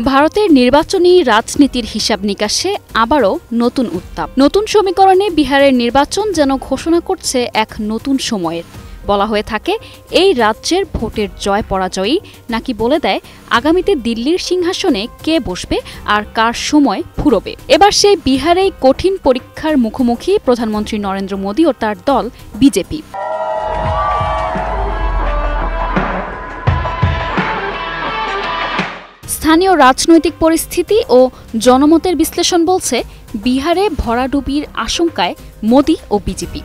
ভারতের নির্বাচনী রাজনীতির হিসাব নিকাশে আবারও নতুন উত্তাপ। নতুন সমীকরণে বিহারের নির্বাচন যেন ঘোষণা করছে এক নতুন সময়ের। বলা হয়ে থাকে, এই রাজ্যের ভোটের জয় পরাজয়ই নাকি বলে দেয় আগামীতে দিল্লির সিংহাসনে কে বসবে আর কার সময় ফুরবে। এবার সেই বিহারেই কঠিন পরীক্ষার মুখোমুখি প্রধানমন্ত্রী নরেন্দ্র মোদী ও তার দল বিজেপি। স্থানীয় রাজনৈতিক পরিস্থিতি ও জনমতের বিশ্লেষণ বলছে, বিহারে ভরাডুবির আশঙ্কায় মোদী ও বিজেপি।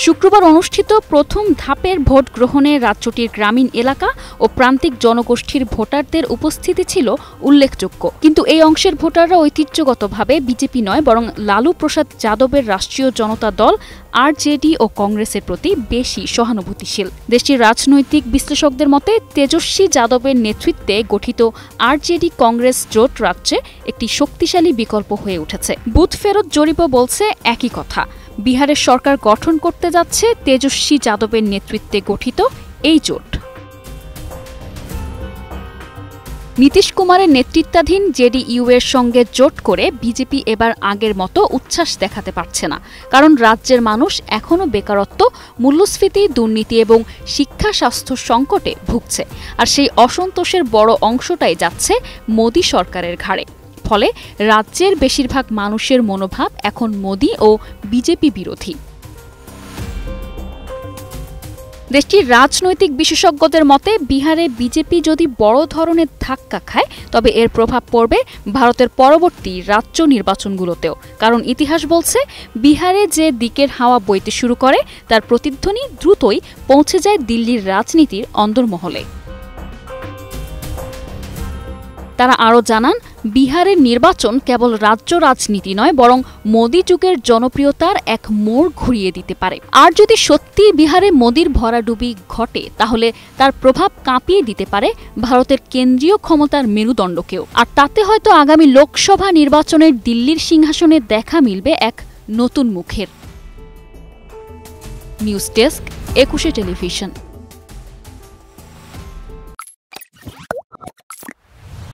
শুক্রবার অনুষ্ঠিত প্রথম ধাপের ভোট গ্রহণে রাজ্যটির গ্রামীণ এলাকা ও প্রান্তিক জনগোষ্ঠীর ভোটারদের উপস্থিতি ছিল উল্লেখযোগ্য। কিন্তু এই অংশের ভোটাররা ঐতিহ্যগতভাবে বিজেপি নয়, বরং লালু প্রসাদ যাদবের রাষ্ট্রীয় জনতা দল আরজেডি ও কংগ্রেসের প্রতি বেশি সহানুভূতিশীল। দেশটির রাজনৈতিক বিশ্লেষকদের মতে, তেজস্বী যাদবের নেতৃত্বে গঠিত আরজেডি কংগ্রেস জোট রাজ্যে একটি শক্তিশালী বিকল্প হয়ে উঠেছে। বুথ ফেরত জরিপও বলছে একই কথা। বিহারের সরকার গঠন করতে যাচ্ছে তেজস্বী যাদবের নেতৃত্বে গঠিত এই জোট। নীতিশ কুমারের নেতৃত্বাধীন জেডিইউ এর সঙ্গে জোট করে বিজেপি এবার আগের মতো উচ্ছ্বাস দেখাতে পারছে না, কারণ রাজ্যের মানুষ এখনও বেকারত্ব, মূল্যস্ফীতি, দুর্নীতি এবং শিক্ষা স্বাস্থ্য সংকটে ভুগছে। আর সেই অসন্তোষের বড় অংশটাই যাচ্ছে মোদী সরকারের ঘাড়ে। ফলে রাজ্যের বেশিরভাগ মানুষের মনোভাব এখন মোদী ও বিজেপি বিরোধী। দেশটির রাজনৈতিক বিশেষজ্ঞদের মতে, বিহারে বিজেপি যদি বড় ধরনের ধাক্কা খায়, তবে এর প্রভাব পড়বে ভারতের পরবর্তী রাজ্য নির্বাচনগুলোতেও। কারণ ইতিহাস বলছে, বিহারে যে দিকের হাওয়া বইতে শুরু করে, তার প্রতিধ্বনি দ্রুতই পৌঁছে যায় দিল্লির রাজনীতির অন্দরমহলে। তারা আরও জানান, বিহারের নির্বাচন কেবল রাজ্য রাজনীতি নয়, বরং মোদী যুগের জনপ্রিয়তার এক মোড় ঘুরিয়ে দিতে পারে। আর যদি সত্যি বিহারে মোদীর ভরাডুবি ঘটে, তাহলে তার প্রভাব কাঁপিয়ে দিতে পারে ভারতের কেন্দ্রীয় ক্ষমতার মেরুদণ্ডকেও। আর তাতে হয়তো আগামী লোকসভা নির্বাচনের দিল্লির সিংহাসনে দেখা মিলবে এক নতুন মুখের। News desk, 21 television.